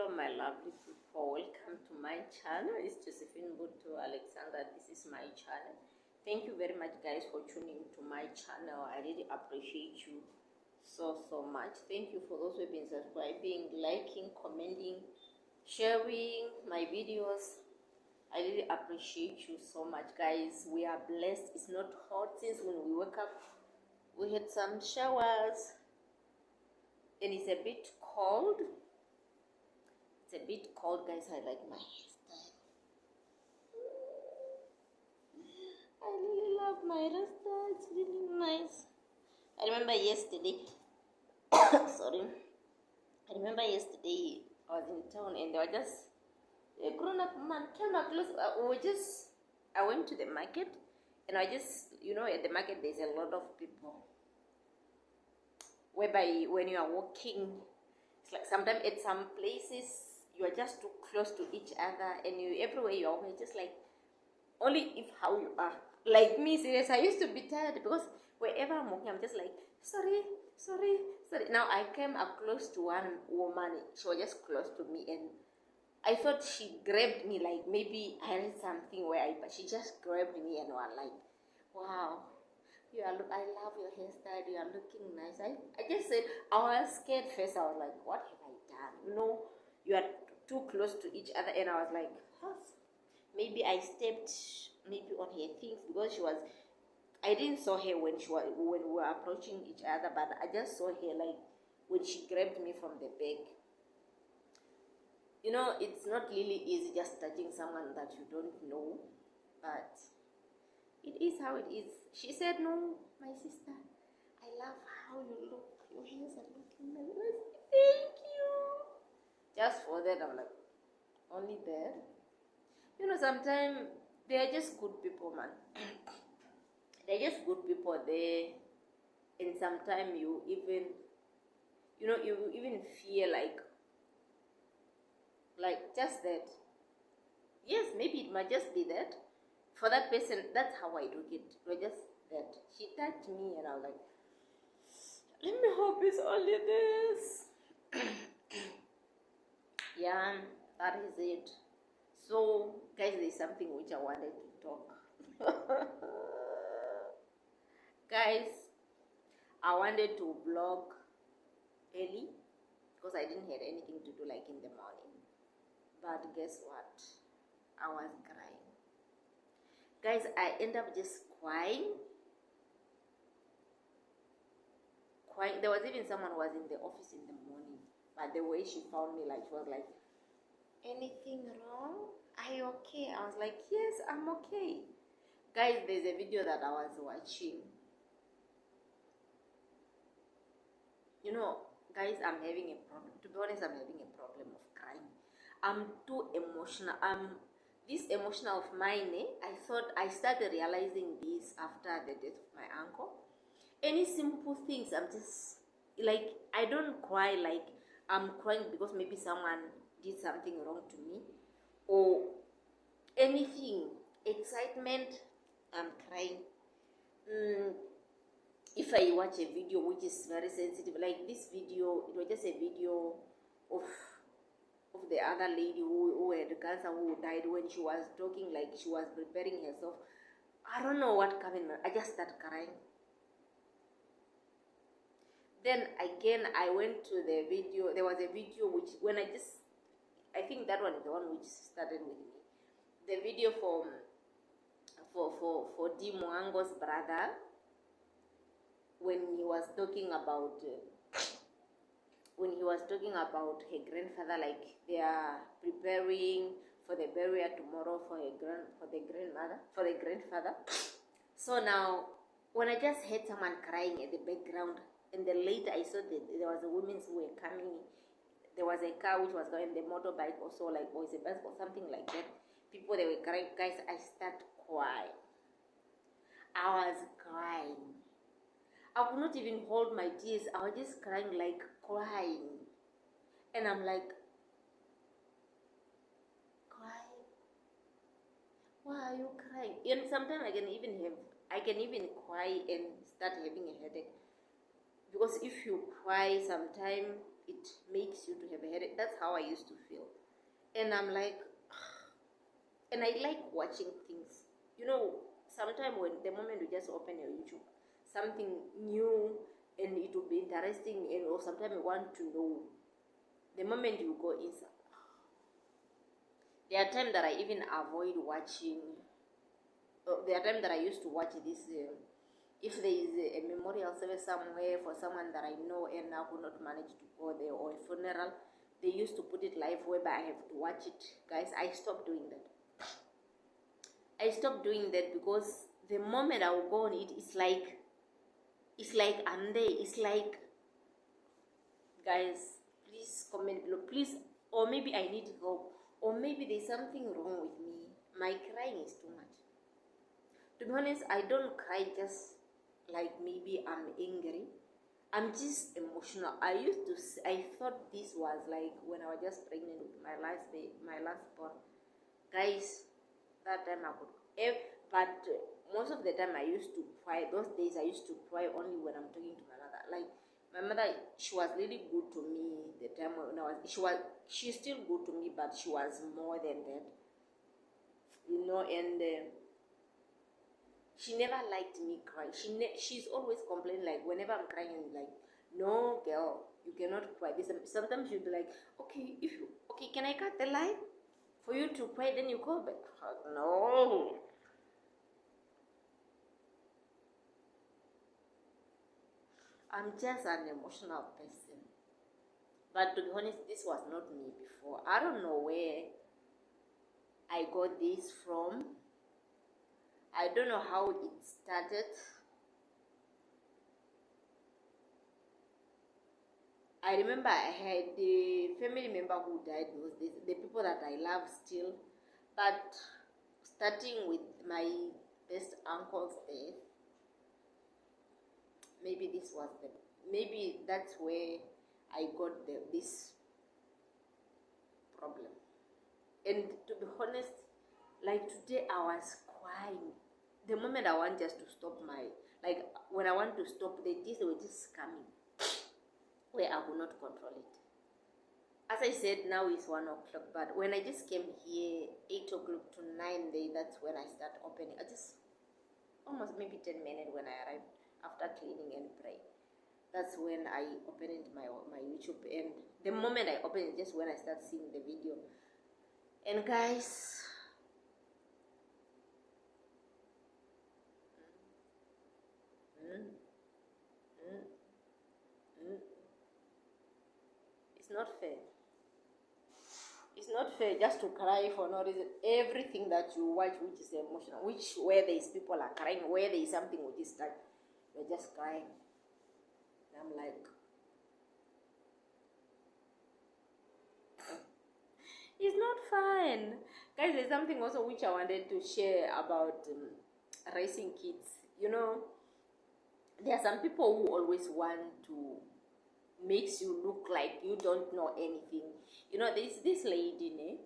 Hello my lovely people, welcome to my channel. It's Josephine Butu Alexandra. This is my channel. Thank you very much guys for tuning to my channel. I really appreciate you so much. Thank you for those who have been subscribing, liking, commenting, sharing my videos. I really appreciate you so much guys. We are blessed. It's not hot since when we woke up. We had some showers and it's a bit cold. It's a bit cold guys. I like my hairstyle. I really love my hairstyle. It's really nice. I remember yesterday sorry, I remember yesterday I was in town and there were just a grown-up man came close. I went to the market and I just, at the market there's a lot of people whereby when you are walking, it's like sometimes at some places you are just too close to each other and you everywhere you are walking, just like only if how you are. Like me, serious, I used to be tired because wherever I'm walking, I'm just like, sorry. Now I came up close to one woman, she was just close to me and I thought she grabbed me, like maybe I read something but she just grabbed me and was like, wow, I love your hairstyle, you are looking nice. I just said, I was scared first, I was like, what have I done? You are too close to each other and I was like, huh? Maybe I stepped maybe on her things because I didn't saw her when we were approaching each other, but I just saw her like when she grabbed me from the back. It's not really easy just touching someone that you don't know, but it is how it is. She said, no, my sister, I love how you look. Your hairs are looking nice. Thank you. Just for that, I'm like, only that. Sometimes they're just good people, man. They're just good people there. And sometimes you even, you even fear like just that. Yes, maybe it might just be that. For that person, that's how I took it. It was just that. She touched me and I was like, let me hope it's only this. Yeah, that is it. So, guys, there's something which I wanted to talk. Guys, I wanted to vlog early because I didn't have anything to do like in the morning. But guess what? I was crying. Guys, I ended up just crying. There was even someone who was in the office in the morning. But the way she found me, like, she was like, anything wrong? Are you okay? I was like, yes, I'm okay. Guys, there's a video that I was watching. Guys, I'm having a problem. To be honest, I'm having a problem of crying. I'm too emotional. This emotional of mine, I started realizing this after the death of my uncle. Any simple things, I'm just like, I don't cry like I'm crying because maybe someone did something wrong to me or anything. Excitement, I'm crying. If I watch a video which is very sensitive, like this video, it was just a video of the other lady who had cancer, who died when she was talking, like she was preparing herself. I don't know what came in my, I just started crying. Then again, I went to the video. There was a video which, I think that one is the one which started with me. The video for D Mwango's brother, when he was talking about her grandfather, like they are preparing for the burial tomorrow for the grandfather. So now, when I just heard someone crying at the background, and then later I saw that there was a women who were coming. There was a car which was going, the motorbike also, like, or it's a bus or something like that. People, they were crying. Guys, I started crying. I was crying. I could not even hold my tears. I was just crying, like crying. And I'm like, crying? Why are you crying? And sometimes I can even cry and start having a headache. Because if you cry, sometimes it makes you to have a headache. That's how I used to feel. And I'm like, and I like watching things. You know, sometimes when the moment you just open your YouTube, something new and it will be interesting, and or sometimes you want to know. The moment you go inside, there are times that I even avoid watching. There are times that I used to watch this. If there is a memorial service somewhere for someone that I know and I could not manage to go there, or a funeral, they used to put it live whereby I have to watch it. Guys, I stopped doing that. I stopped doing that because the moment I will go on it, it's like I'm there. It's like, guys, please comment below, please, or maybe I need help, or maybe there's something wrong with me. My crying is too much. To be honest, I don't cry just like maybe I'm angry. I'm just emotional. I thought this was like when I was just pregnant with my last born. Guys, that time I could, but most of the time I used to cry. Those days I used to cry only when I'm talking to my mother. Like my mother, she was really good to me. The time when she's still good to me, but she was more than that, you know. And she never liked me cry. She's always complaining, like whenever I'm crying, like, no girl, you cannot cry. Sometimes you'll be like, okay, can I cut the light for you to cry? Then you call back. No. I'm just an emotional person. But to be honest, this was not me before. I don't know where I got this from. I don't know how it started. I remember I had the family member who died, was the people that I love still. But starting with my best uncle's death, maybe that's where I got this problem. And to be honest, like today I was crying. The moment I want just to stop when I want to stop, they were just coming where I could not control it. As I said, now it's 1 o'clock, but when I just came here, 8 o'clock to 9 day, that's when I start opening. I just almost maybe 10 minutes when I arrived after cleaning and pray. That's when I opened my YouTube, and the moment I open it, just when I start seeing the video. And guys, it's not fair. It's not fair just to cry for no reason. Everything that you watch which is emotional, where there is people are crying, where there is something which is like you're just crying. And I'm like, it's not fun. Guys, there's something also which I wanted to share about raising kids. You know, there are some people who always want to makes you look like you don't know anything. You know, this lady,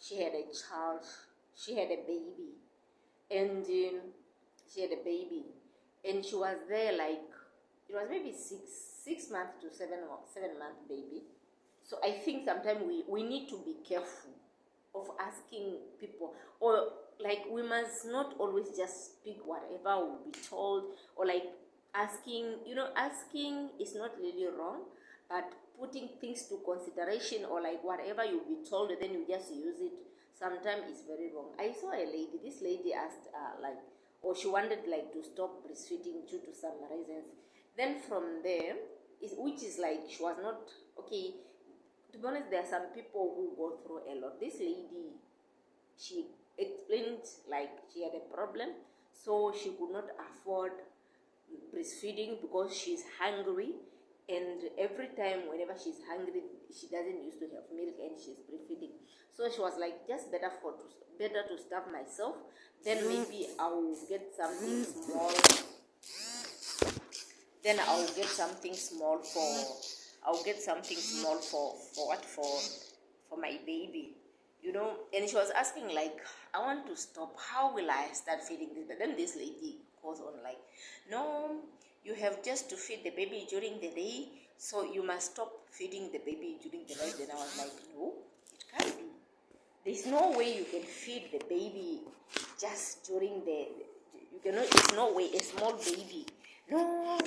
she had a child, she had a baby, and she was there like, it was maybe 6 months to 7 month baby. So I think sometimes we need to be careful of asking people, or like we must not always just speak whatever we'll be told, or like asking is not really wrong, but putting things to consideration, or like whatever you'll be told then you just use it, sometimes it's very wrong. I saw this lady asked or she wanted like to stop breastfeeding due to some reasons. Then from there, which is like she was not okay. To be honest, there are some people who go through a lot. This lady, she explained like she had a problem, so she could not afford breastfeeding because she's hungry, and every time whenever she's hungry, she doesn't used to have milk and she's breastfeeding. So she was like, just better to starve myself, then maybe I'll get something small. Then I'll get something small for my baby, you know. And she was asking like, I want to stop, how will I start feeding this? But then this lady goes on like, no, you have just to feed the baby during the day. so you must stop feeding the baby during the night. Then I was like, no, it can't be. There's no way you can feed the baby just during you cannot, it's no way, a small baby. No,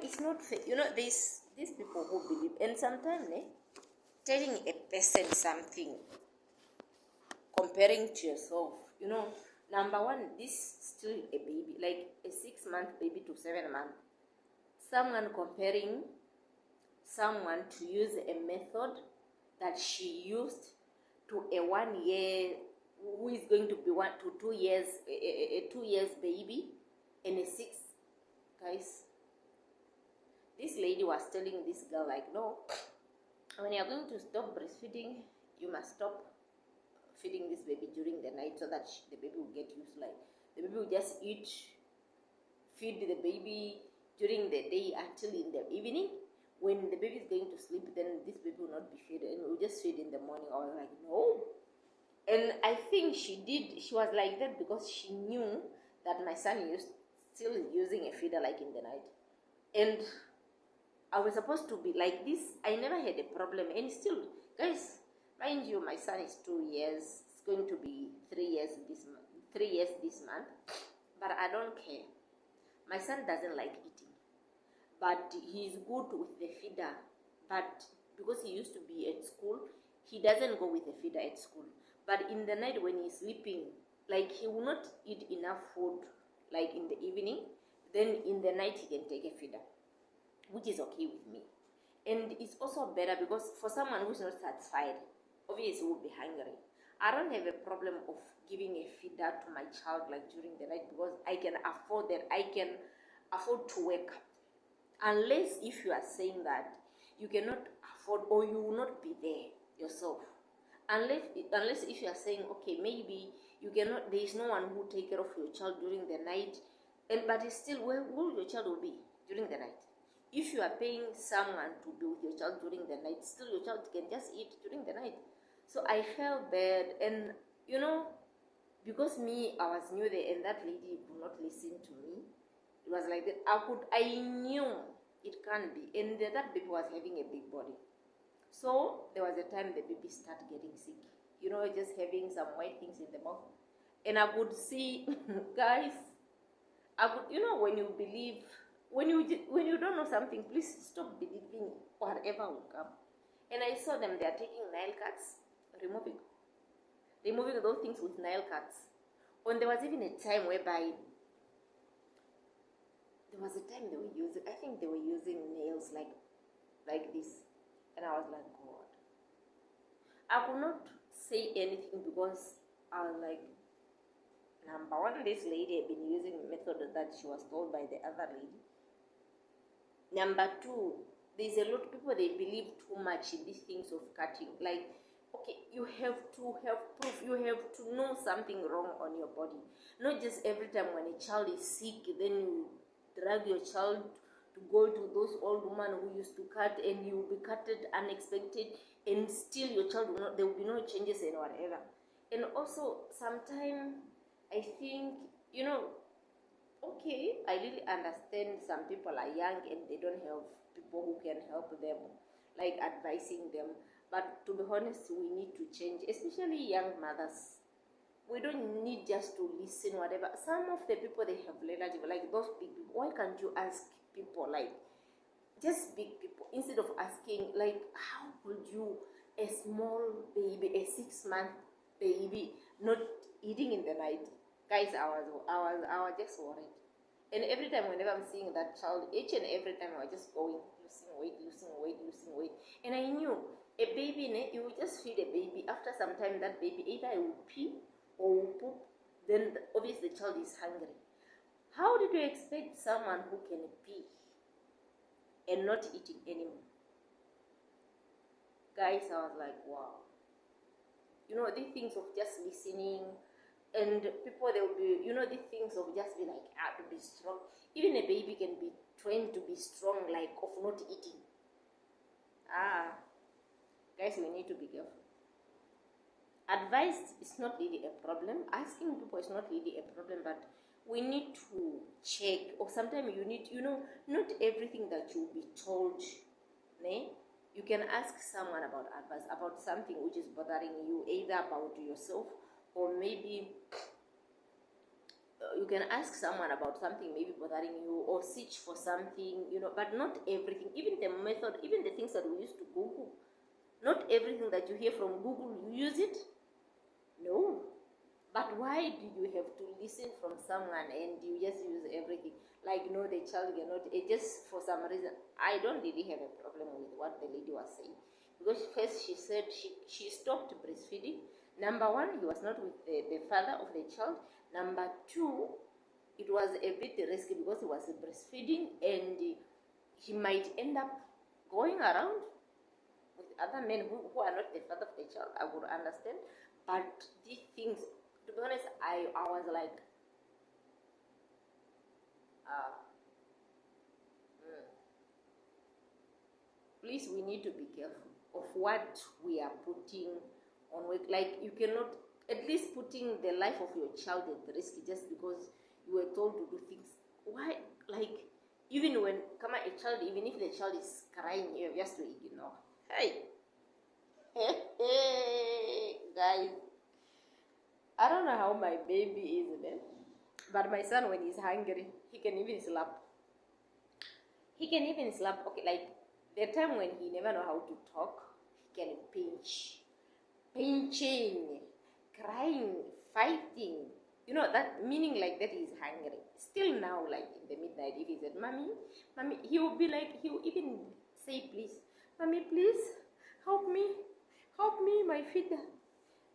it's not fair. These people who believe, and sometimes telling a person something, comparing to yourself, number one, this is still a baby, like a 6-month baby to 7 months. Someone comparing someone to use a method that she used to a 1 year, who is going to be 1 to 2 years, a 2 years baby, and a 6. Guys, this lady was telling this girl, like, no, when you're going to stop breastfeeding, you must stop feeding this baby during the night, so that the baby will get used. Like, the baby will just feed the baby during the day until in the evening. When the baby is going to sleep, then this baby will not be fed, and we'll just feed in the morning. I was like, no. And I think she was like that because she knew that my son still using a feeder like in the night. And I was supposed to be like this. I never had a problem. And still, guys, mind you, my son is 2 years. It's going to be 3 years this month. 3 years this month. But I don't care. My son doesn't like eating. But he's good with the feeder. But because he used to be at school, he doesn't go with the feeder at school. But in the night when he's sleeping, like, he will not eat enough food like in the evening. Then in the night he can take a feeder, which is okay with me. And it's also better because for someone who's not satisfied, obviously will be hungry. I don't have a problem of giving a feeder to my child like during the night, because I can afford that. I can afford to wake up. Unless if you are saying that you cannot afford, or you will not be there yourself. Unless if you are saying, okay, maybe you cannot, there is no one who take care of your child during the night, but it's still, where will your child will be during the night? If you are paying someone to be with your child during the night, still your child can just eat during the night. So I felt bad, and because I was new there, and that lady could not listen to me. It was like that. I knew it can't be, and that baby was having a big body. So there was a time the baby started getting sick. Just having some white things in the mouth. And I could see, guys, when you believe, when you don't know something, please stop believing whatever will come. And I saw them, they are taking nail cuts, removing those things with nail cuts. And there was even a time whereby, they were using nails like this. And I was like, God. I could not say anything because I was like, number one, this lady had been using a method that she was told by the other lady. Number two, there's a lot of people, they believe too much in these things of cutting. Like, okay, you have to have proof. You have to know something wrong on your body. Not just every time when a child is sick, then you drag your child to go to those old women who used to cut, and you will be cutted unexpected, and still your child there will be no changes and whatever. And also sometimes I think, okay, I really understand some people are young and they don't have people who can help them, like advising them. But to be honest, we need to change, especially young mothers. We don't need just to listen whatever. Some of the people, they have relative, like those big people. Why can't you ask people, like, just big people, instead of asking, like, how could you, a small baby, a 6-month baby, not eating in the night? Guys, I was just worried. And every time, whenever I'm seeing that child, each and every time I was just going, losing weight. And I knew a baby, you will just feed a baby. After some time, that baby either will pee or will poop. Then obviously the child is hungry. How did you expect someone who can pee and not eating anymore? Guys, I was like, wow. These things of just listening, and people, they will be, these things of just be like, to be strong. Even a baby can be trained to be strong, like of not eating. Guys, we need to be careful. Advice is not really a problem. Asking people is not really a problem, but we need to check. Or sometimes you need, not everything that you'll be told ne? You can ask someone about advice about something which is bothering you, either about yourself or maybe you can ask someone about something maybe bothering you, or search for something, but not everything. Even the method, even the things that we used to Google, not everything that you hear from Google you use it. No. But why do you have to listen from someone and you just use everything? Like, no, the child cannot, it just for some reason. I don't really have a problem with what the lady was saying. Because first she said she stopped breastfeeding. Number one, he was not with the father of the child. Number two, it was a bit risky because he was breastfeeding and he might end up going around with other men who are not the father of the child. I would understand. But these things, to be honest, I was like, please, we need to be careful of what we are putting on work. Like, you cannot, at least putting the life of your child at risk just because you were told to do things. Why? Like, even when come on, a child, even if the child is crying, you have just to ignore. Hey, guys, I don't know how my baby is, man. But my son, when he's hungry, he can even slap. He can even slap. Okay, like the time when he never know how to talk, he can pinch, pinching, crying, fighting. That meaning like that he's hungry. Still now, like in the midnight, if he said, "Mommy, mommy," he will be like, he will even say, "Please, mommy, please, help me, my feet."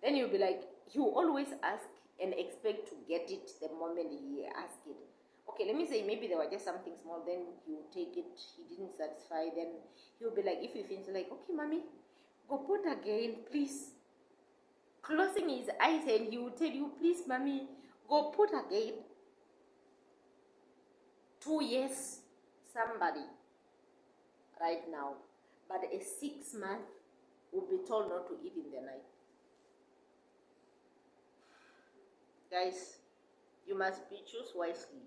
Then you'll be like, he will always ask and expect to get it the moment he asks it. Okay, let me say maybe there was just something small, then he will take it, he didn't satisfy, then he'll be like, if he feels like, "Okay, mommy, go put again, please." Closing his eyes and he will tell you, "Please, mommy, go put again." 2 years, somebody right now, but a 6-month will be told not to eat in the night. Guys, you must choose wisely.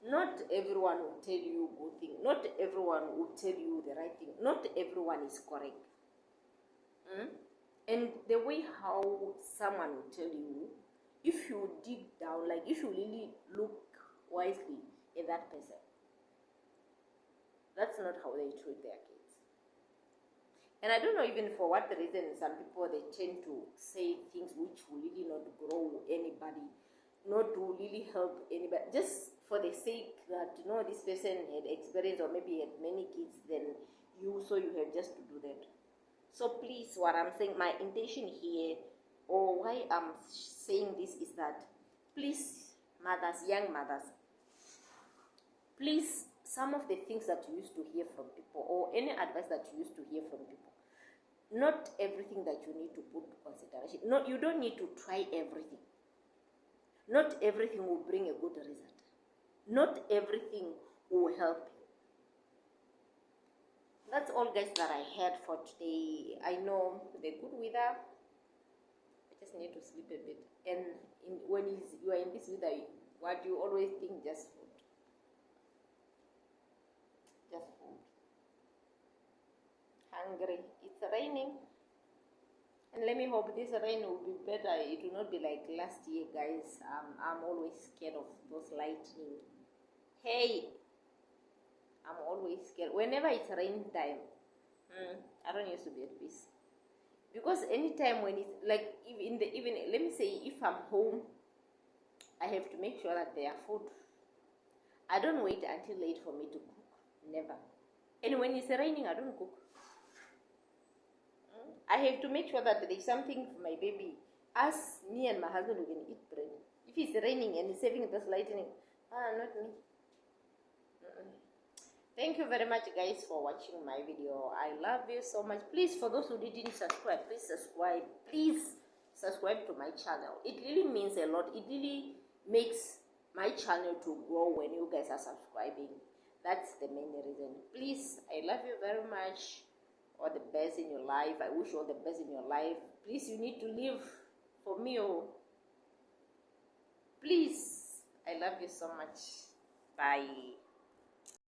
Not everyone will tell you good thing. Not everyone will tell you the right thing. Not everyone is correct. And the way how someone will tell you, if you dig down, like if you really look wisely at that person, that's not how they treat their kids. And I don't know even for what reason some people, they tend to say things which will really not grow anybody, not to really help anybody, just for the sake that this person had experience or maybe had many kids than you, so you have just to do that. So please, what I'm saying, my intention here, or why I'm saying this, is that please, mothers, young mothers, please, some of the things that you used to hear from people, or any advice that you used to hear from people, not everything that you need to put consideration. No, you don't need to try everything. Not everything will bring a good result. Not everything will help you. That's all, guys, that I had for today. I know the good weather, I just need to sleep a bit. And when you are in this weather, what you always think, just food. Just food. Hungry. It's raining. And let me hope this rain will be better. It will not be like last year, guys. I'm always scared of those lightning. Hey, I'm always scared. Whenever it's rain time, I don't used to be at peace. Because anytime when it's like, in the evening, let me say if I'm home, I have to make sure that there are food. I don't wait until late for me to cook. Never. And when it's raining, I don't cook. I have to make sure that there is something for my baby. Us, me and my husband, we can eat bread. If it's raining and it's saving this lightning, not me. Thank you very much, guys, for watching my video. I love you so much. Please, for those who didn't subscribe, please subscribe. Please subscribe to my channel. It really means a lot. It really makes my channel to grow when you guys are subscribing. That's the main reason. Please, I love you very much. All the best in your life. I wish you all the best in your life. Please, you need to live for me. Please, I love you so much. Bye.